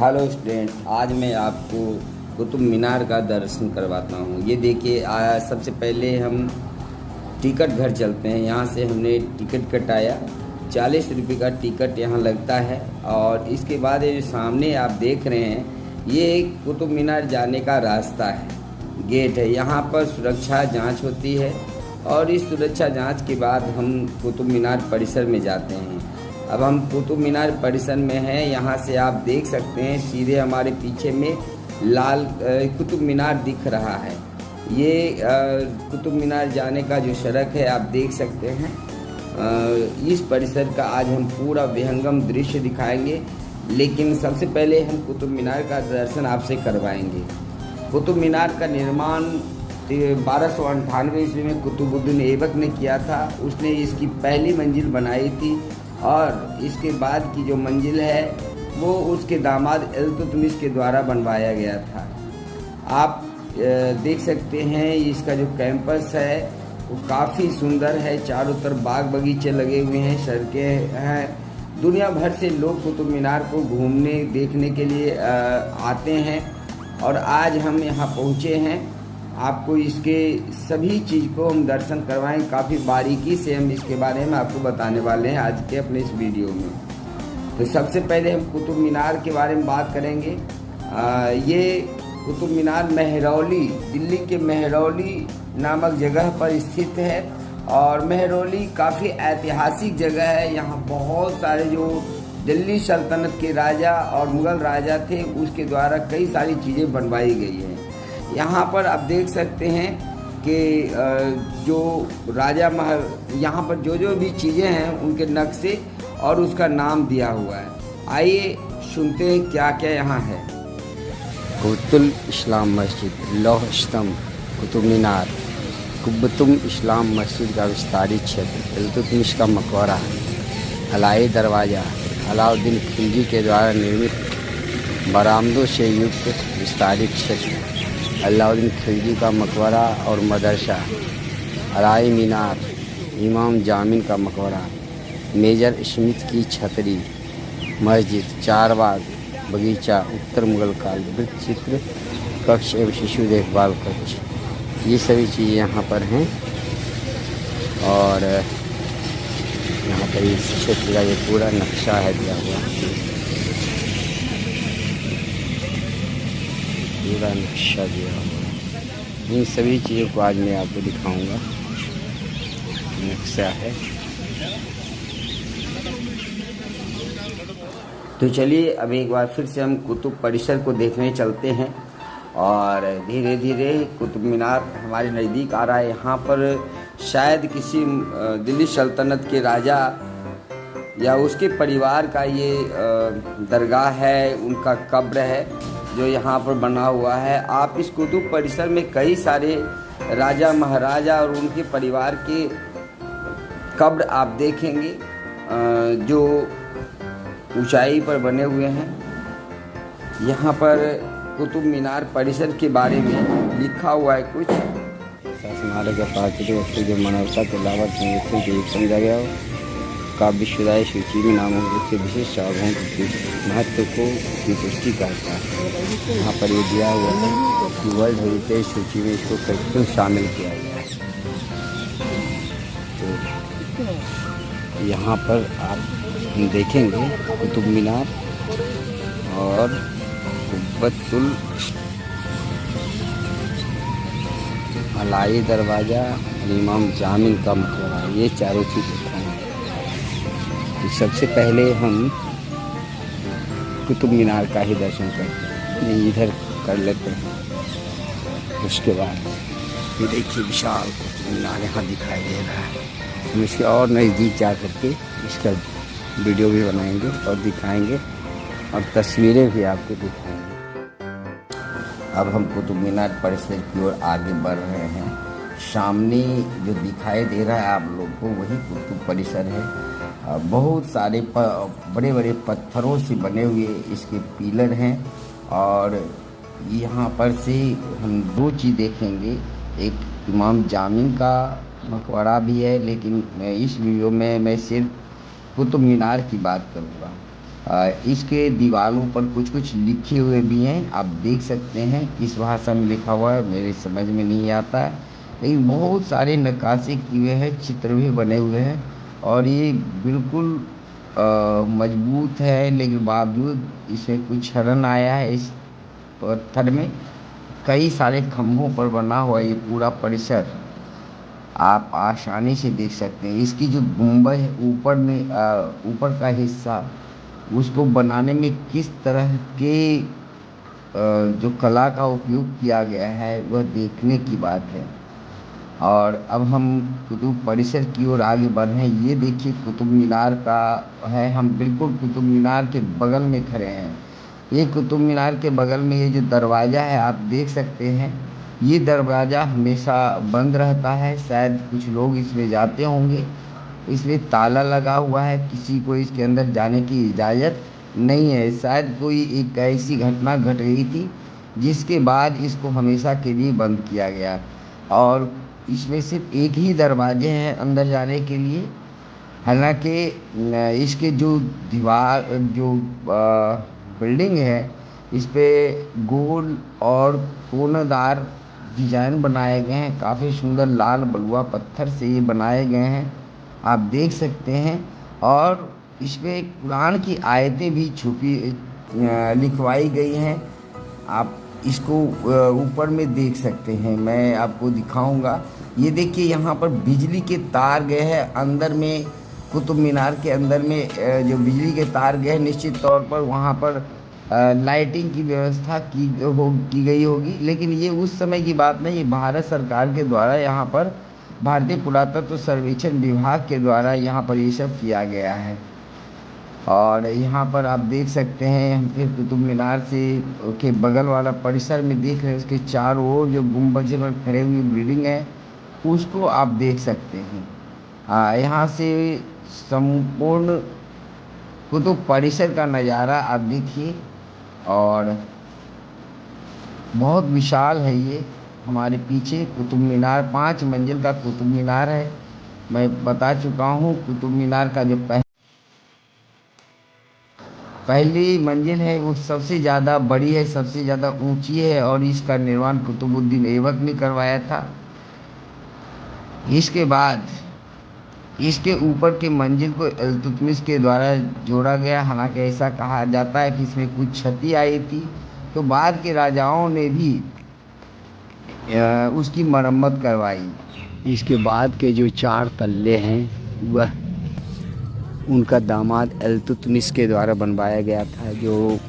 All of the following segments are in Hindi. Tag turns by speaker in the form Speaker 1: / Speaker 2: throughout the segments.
Speaker 1: हेलो स्टूडेंट, आज मैं आपको कुतुब मीनार का दर्शन करवाता हूँ। ये देखिए, सबसे पहले हम टिकट घर चलते हैं। यहाँ से हमने टिकट कटाया, 40 रुपये का टिकट यहाँ लगता है। और इसके बाद ये जो सामने आप देख रहे हैं, ये कुतुब मीनार जाने का रास्ता है, गेट है। यहाँ पर सुरक्षा जांच होती है और इस सुरक्षा जांच के बाद हम कुतुब मीनार परिसर में जाते हैं। अब हम कुतुब मीनार परिसर में हैं। यहाँ से आप देख सकते हैं, सीधे हमारे पीछे में लाल कुतुब मीनार दिख रहा है। ये कुतुब मीनार जाने का जो सड़क है, आप देख सकते हैं। इस परिसर का आज हम पूरा विहंगम दृश्य दिखाएंगे, लेकिन सबसे पहले हम कुतुब मीनार का दर्शन आपसे करवाएंगे। कुतुब मीनार का निर्माण 1298 ईस्वी में कुतुबुद्दीन ऐबक ने किया था। उसने इसकी पहली मंजिल बनाई थी और इसके बाद की जो मंजिल है वो उसके दामाद इल्तुतमिश के द्वारा बनवाया गया था। आप देख सकते हैं, इसका जो कैंपस है वो काफ़ी सुंदर है। चारों तरफ बाग बगीचे लगे हुए हैं, सड़कें हैं। दुनिया भर से लोग कुतुब मीनार को घूमने देखने के लिए आते हैं और आज हम यहाँ पहुँचे हैं। आपको इसके सभी चीज़ को हम दर्शन करवाएं। काफ़ी बारीकी से हम इसके बारे में आपको बताने वाले हैं आज के अपने इस वीडियो में। तो सबसे पहले हम कुतुब मीनार के बारे में बात करेंगे। ये कुतुब मीनार महरौली, दिल्ली के महरौली नामक जगह पर स्थित है। और महरौली काफ़ी ऐतिहासिक जगह है। यहाँ बहुत सारे जो दिल्ली सल्तनत के राजा और मुग़ल राजा थे, उसके द्वारा कई सारी चीज़ें बनवाई गई हैं। यहाँ पर आप देख सकते हैं कि जो राजा यहाँ पर जो भी चीज़ें हैं उनके नक्शे और उसका नाम दिया हुआ है। आइए सुनते हैं क्या क्या यहाँ है।
Speaker 2: कुतुब इस्लाम मस्जिद, लौह स्तंभ, कुतुब मीनार, कुब्बतुल इस्लाम मस्जिद का विस्तारित क्षेत्र, इल्तुतमिश का मकबरा, अलाई दरवाज़ा, अलाउद्दीन खिलजी के द्वारा निर्मित बरामदों से युक्त विस्तारित क्षेत्र, अलाउद्दीन खिलजी का मकबरा और मदरसा, अलाई मीनार, इमाम जामिन का मकबरा, मेजर स्मिथ की छतरी, मस्जिद, चारबाग, बगीचा, उत्तर मुगल काल, वृत्त चित्र कक्ष एवं शिशु देखभाल कक्ष, ये सभी चीज़ें यहाँ पर हैं। और यहाँ पर इस क्षेत्र का ये पूरा नक्शा है दिया हुआ, पूरा नक्शा दिया हुआ। इन सभी चीज़ों को आज मैं आपको दिखाऊंगा। नक्शा है।
Speaker 1: तो चलिए अब एक बार फिर से हम कुतुब परिसर को देखने चलते हैं। और धीरे धीरे कुतुब मीनार हमारे नज़दीक आ रहा है। यहाँ पर शायद किसी दिल्ली सल्तनत के राजा या उसके परिवार का ये दरगाह है, उनका कब्र है जो यहाँ पर बना हुआ है। आप इस कुतुब परिसर में कई सारे राजा महाराजा और उनके परिवार के कब्र आप देखेंगे जो ऊंचाई पर बने हुए हैं। यहाँ पर कुतुब मीनार परिसर के बारे में लिखा हुआ है कुछ।
Speaker 2: स्मारक प्राकृतिक वस्तु जो मानवता के अलावा संरक्षण के रूप समझा गया हो, का विश्वदायी सूची में नामों से विशेष साधनों के महत्व को की पुष्टि करता है। यहाँ पर ये दिया हुआ है कि वर्ल्ड हेरिटेज सूची में इसको क्यों शामिल किया गया है। तो यहाँ पर आप देखेंगे कुतुब मीनार और कुब्बतुल अलाई दरवाज़ा, इमाम जामिन का मकबरा, ये चारों चीज़ दिखाएंगे। तो सबसे पहले हम कुतुब मीनार का ही दर्शन करते हैं, इधर कर लेते हैं। उसके बाद ये देखिए विशाल कुतुब मीनार यहाँ दिखाई दे रहा है। हम इसके और नज़दीक जा करके इसका वीडियो भी बनाएंगे और दिखाएंगे और तस्वीरें भी आपको दिखाएंगे।
Speaker 1: अब हम कुतुब मीनार परिसर की ओर आगे बढ़ रहे हैं। सामने जो दिखाई दे रहा है आप लोग को, वही कुतुब परिसर है। बहुत सारे बड़े बड़े पत्थरों से बने हुए इसके पिलर हैं। और यहाँ पर से हम दो चीज़ देखेंगे। एक इमाम जामिन का मकबरा भी है, लेकिन मैं इस वीडियो में मैं सिर्फ कुतुब मीनार की बात करूँगा। इसके दीवारों पर कुछ कुछ लिखे हुए भी हैं, आप देख सकते हैं। किस भाषा में लिखा हुआ है मेरे समझ में नहीं आता है, लेकिन बहुत सारे नक्काशी किए हुए हैं, चित्र भी बने हुए हैं। और ये बिल्कुल मजबूत है, लेकिन बावजूद इसमें कुछ क्षरण आया है इस पत्थर में। कई सारे खंभों पर बना हुआ ये पूरा परिसर आप आसानी से देख सकते हैं। इसकी जो गुंबद है ऊपर में, ऊपर का हिस्सा, उसको बनाने में किस तरह के जो कला का उपयोग किया गया है वह देखने की बात है। और अब हम कुतुब परिसर की ओर आगे बढ़ रहे हैं। ये देखिए कुतुब मीनार का है, हम बिल्कुल कुतुब मीनार के बगल में खड़े हैं। ये कुतुब मीनार के बगल में ये जो दरवाज़ा है आप देख सकते हैं, ये दरवाज़ा हमेशा बंद रहता है, शायद कुछ लोग इसमें जाते होंगे, इसमें ताला लगा हुआ है, किसी को इसके अंदर जाने की इजाज़त नहीं है। शायद कोई एक ऐसी घटना घट गई थी जिसके बाद इसको हमेशा के लिए बंद किया गया। और इसमें सिर्फ एक ही दरवाजे हैं अंदर जाने के लिए। हालांकि इसके जो दीवार जो बिल्डिंग है, इस पे गोल और कोनदार डिजाइन बनाए गए हैं, काफ़ी सुंदर लाल बलुआ पत्थर से ये बनाए गए हैं, आप देख सकते हैं। और इसमें कुरान की आयतें भी छुपी लिखवाई गई हैं, आप इसको ऊपर में देख सकते हैं। मैं आपको दिखाऊंगा, ये देखिए यहाँ पर बिजली के तार गए हैं अंदर में। कुतुब मीनार के अंदर में जो बिजली के तार गए हैं, निश्चित तौर पर वहाँ पर लाइटिंग की व्यवस्था की गई होगी, लेकिन ये उस समय की बात नहीं, ये भारत सरकार के द्वारा यहाँ पर भारतीय पुरातत्व सर्वेक्षण विभाग के द्वारा यहाँ पर ये सब किया गया है। और यहाँ पर आप देख सकते हैं, हम फिर कुतुब मीनार से के बगल वाला परिसर में देख रहे हैं, उसके चारों ओर जो गुंबद पर खड़े हुई बिल्डिंग है उसको आप देख सकते हैं। यहाँ से संपूर्ण कुतुब परिसर का नज़ारा आप देखिए, और बहुत विशाल है ये। हमारे पीछे कुतुब मीनार 5 मंजिल का कुतुब मीनार है। मैं बता चुका हूँ, कुतुब मीनार का जो पहली मंजिल है वो सबसे ज़्यादा बड़ी है, सबसे ज़्यादा ऊंची है, और इसका निर्माण कुतुबुद्दीन ऐबक ने करवाया था। इसके बाद इसके ऊपर के मंजिल को इल्तुतमिश के द्वारा जोड़ा गया। हालांकि ऐसा कहा जाता है कि इसमें कुछ क्षति आई थी, तो बाद के राजाओं ने भी उसकी मरम्मत करवाई।
Speaker 2: इसके बाद के जो 4 तल्ले हैं वह उनका दामाद इल्तुतमिश के द्वारा बनवाया गया था, जो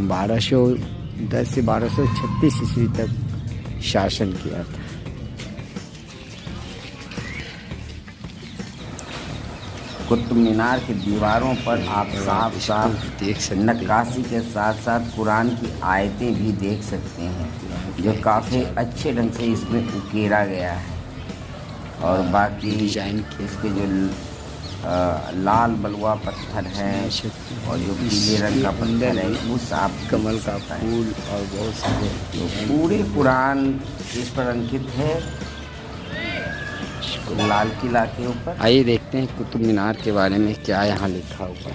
Speaker 2: 1210 से 1236 ईस्वी तक शासन किया था।
Speaker 1: कुतुब मीनार की दीवारों पर आप साफ साफ
Speaker 2: देख सकते
Speaker 1: नक्काशी के साथ साथ कुरान की आयतें भी देख सकते हैं, जो काफ़ी अच्छे ढंग से इसमें उकेरा गया है। और बाकी
Speaker 2: डिजाइन
Speaker 1: इसके जो लाल बलुआ पत्थर है और जो पीले रंग का पत्थर है, उस आप
Speaker 2: कमल का फूल और बहुत सारे
Speaker 1: तो पूरे कुरान इस पर अंकित है, लाल किला के ऊपर।
Speaker 2: आइए देखते हैं कुतुब मीनार के बारे में क्या यहाँ लिखा हुआ है।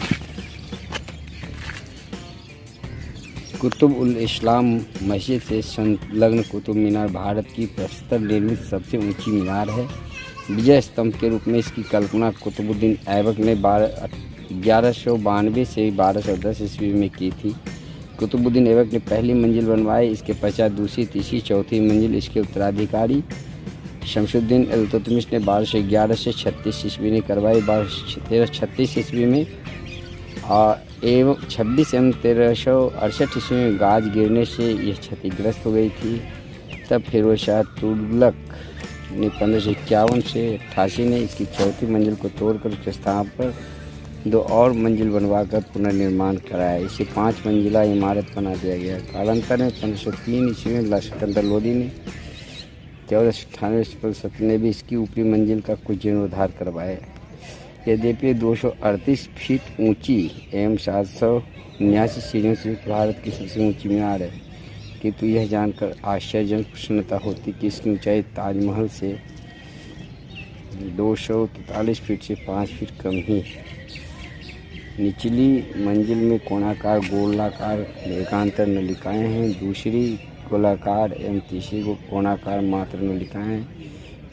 Speaker 2: कुतुब उल इस्लाम मस्जिद से संलग्न कुतुब मीनार भारत की प्रस्तर निर्मित सबसे ऊंची मीनार है। विजय स्तंभ के रूप में इसकी कल्पना कुतुबुद्दीन ऐबक ने 1192 से 1210 ईस्वी में की थी। कुतुबुद्दीन ऐबक ने पहली मंजिल बनवाई, इसके पश्चात दूसरी, तीसरी, चौथी मंजिल इसके उत्तराधिकारी शमसुद्दीन इल्तुतमिश ने 1211 से 36 ईस्वी में करवाई। 1336 ईस्वी में एवं 26 एवं 1368 ईस्वी में गाज गिरने से यह क्षतिग्रस्त हो गई थी। तब फिरोज शाह तुगलक ने 1551 से 88 ने इसकी चौथी मंजिल को तोड़कर उसके स्थान पर 2 और मंजिल बनवाकर पुनर्निर्माण कराया। इसे 5 मंजिला इमारत बना दिया गया। कालांतर में 1503 ईस्वी में सिकंदर लोदी ने 1498 ने भी इसकी ऊपरी मंजिल का कुछ जीर्णोद्धार करवाया। यद्यपि 238 फीट ऊंची एवं 779 सीढ़ियों से भारत की सबसे ऊंची मीनार है, किंतु यह जानकर आश्चर्यजनक प्रसन्नता होती कि इसकी ऊंचाई ताजमहल से 243 फीट से 5 फीट कम ही है। निचली मंजिल में कोणाकार गोलाकार एकांतर नलिकाएं हैं, दूसरी गोलाकार एवं तीसरी कोणाकार मात्र नलिकाएं हैं।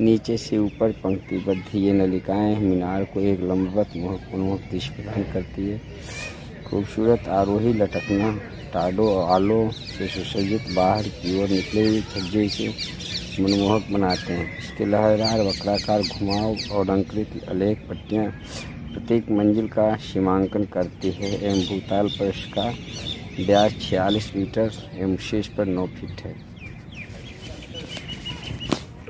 Speaker 2: नीचे से ऊपर पंक्तिबद्ध ये नलिकाएं मीनार को एक लंबवत मोहक दृश्य प्रदान करती है। खूबसूरत आरोही लटकना टाडो और आलो से सुसज्जित बाहर की ओर निकले हुए छज्जे से मनमोहक बनाते हैं। इसके लहरदार वक्राकार घुमाव और अलंकृत अलेख पट्टियाँ प्रत्येक मंजिल का सीमांकन करती है एवं भूतल पर इसका व्यास 46 मीटर एवं शीर्ष पर 9 फीट है।